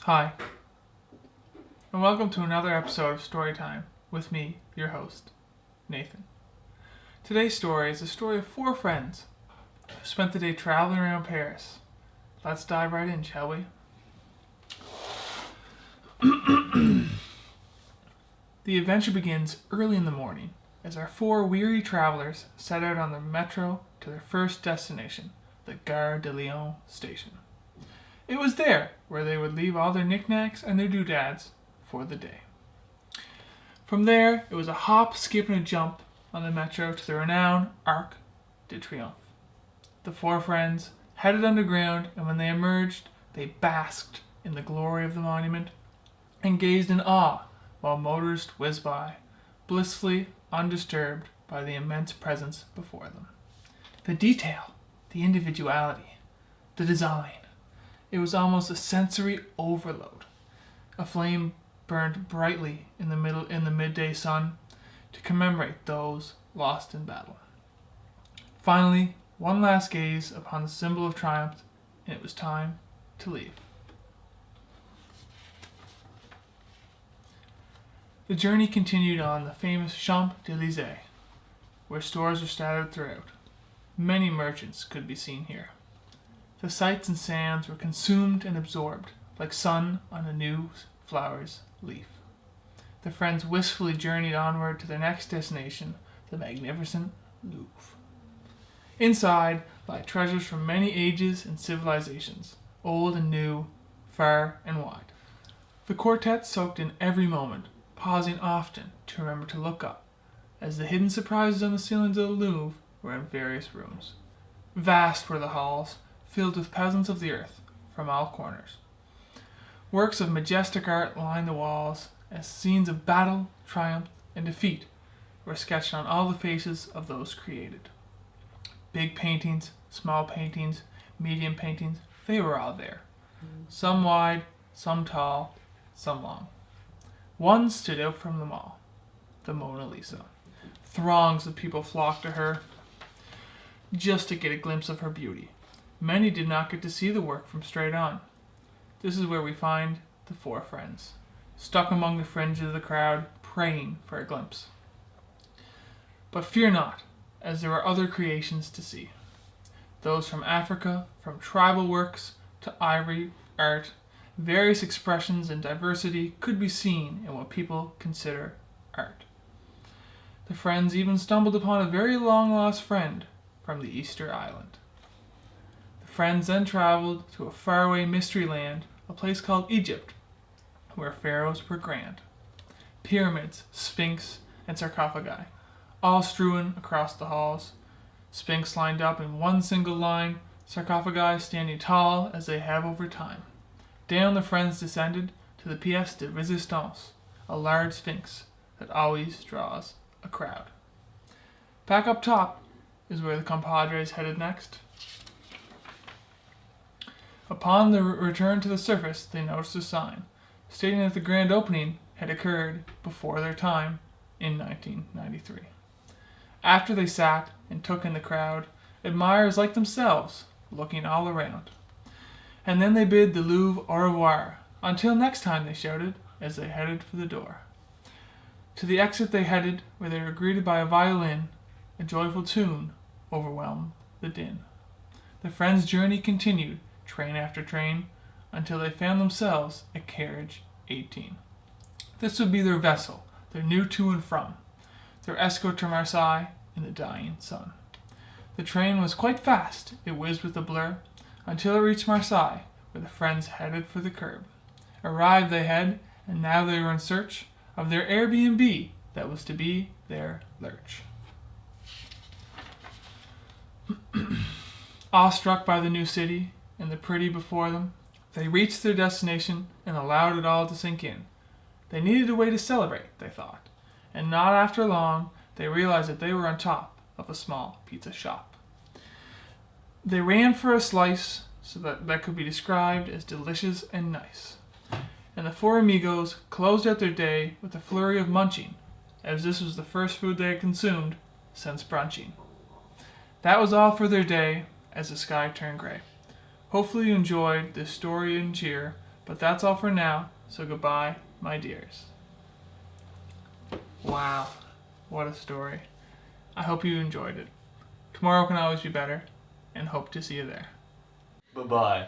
Hi, and welcome to another episode of Storytime with me, your host, Nathan. Today's story is the story of four friends who spent the day traveling around Paris. Let's dive right in, shall we? The adventure begins early in the morning as our four weary travelers set out on the metro to their first destination, the Gare de Lyon station. It was there where they would leave all their knickknacks and their doodads for the day. From there, it was a hop, skip, and a jump on the metro to the renowned Arc de Triomphe. The four friends headed underground, and when they emerged, they basked in the glory of the monument and gazed in awe while motorists whizzed by, blissfully undisturbed by the immense presence before them. The detail, the individuality, the design. It was almost a sensory overload. A flame burned brightly in the midday sun to commemorate those lost in battle. Finally, one last gaze upon the symbol of triumph, and it was time to leave. The journey continued on the famous Champs-Élysées, where stores were scattered throughout. Many merchants could be seen here. The sights and sounds were consumed and absorbed, like sun on a new flower's leaf. The friends wistfully journeyed onward to their next destination, the magnificent Louvre. Inside lie treasures from many ages and civilizations, old and new, far and wide. The quartet soaked in every moment, pausing often to remember to look up, as the hidden surprises on the ceilings of the Louvre were in various rooms. Vast were the halls, filled with peasants of the earth from all corners. Works of majestic art lined the walls, as scenes of battle, triumph, and defeat were sketched on all the faces of those created. Big paintings, small paintings, medium paintings, they were all there. Some wide, some tall, some long. One stood out from them all, the Mona Lisa. Throngs of people flocked to her just to get a glimpse of her beauty. Many did not get to see the work from straight on. This is where we find the four friends, stuck among the fringes of the crowd, praying for a glimpse. But fear not, as there are other creations to see. Those from Africa, from tribal works to ivory art, various expressions and diversity could be seen in what people consider art. The friends even stumbled upon a very long-lost friend from the Easter Island. The friends then traveled to a faraway mystery land, a place called Egypt, where pharaohs were grand. Pyramids, sphinx, and sarcophagi, all strewn across the halls. Sphinx lined up in one single line, sarcophagi standing tall as they have over time. Down the friends descended to the pièce de résistance, a large sphinx that always draws a crowd. Back up top is where the compadres headed next. Upon the return to the surface, they noticed a sign stating that the grand opening had occurred before their time in 1993. After they sat and took in the crowd, admirers like themselves looking all around. And then they bid the Louvre au revoir. Until next time, they shouted as they headed for the door. To the exit they headed, where they were greeted by a violin. A joyful tune overwhelmed the din. The friends' journey continued, train after train, until they found themselves at carriage 18. This would be their vessel, their new to and from, their escort to Marseille in the dying sun. The train was quite fast. It whizzed with a blur, until it reached Marseille, where the friends headed for the curb. Arrived they had, and now they were in search of their Airbnb that was to be their lurch. Awestruck by the new city and the pretty before them, they reached their destination and allowed it all to sink in. They needed a way to celebrate, they thought, and not after long they realized that they were on top of a small pizza shop. They ran for a slice so that could be described as delicious and nice. And the four amigos closed out their day with a flurry of munching, as this was the first food they had consumed since brunching. That was all for their day as the sky turned gray. Hopefully you enjoyed this story and cheer But that's all for now, so goodbye, my dears. Wow, what a story. I hope you enjoyed it. Tomorrow can always be better, and hope to see you there. Bye-bye.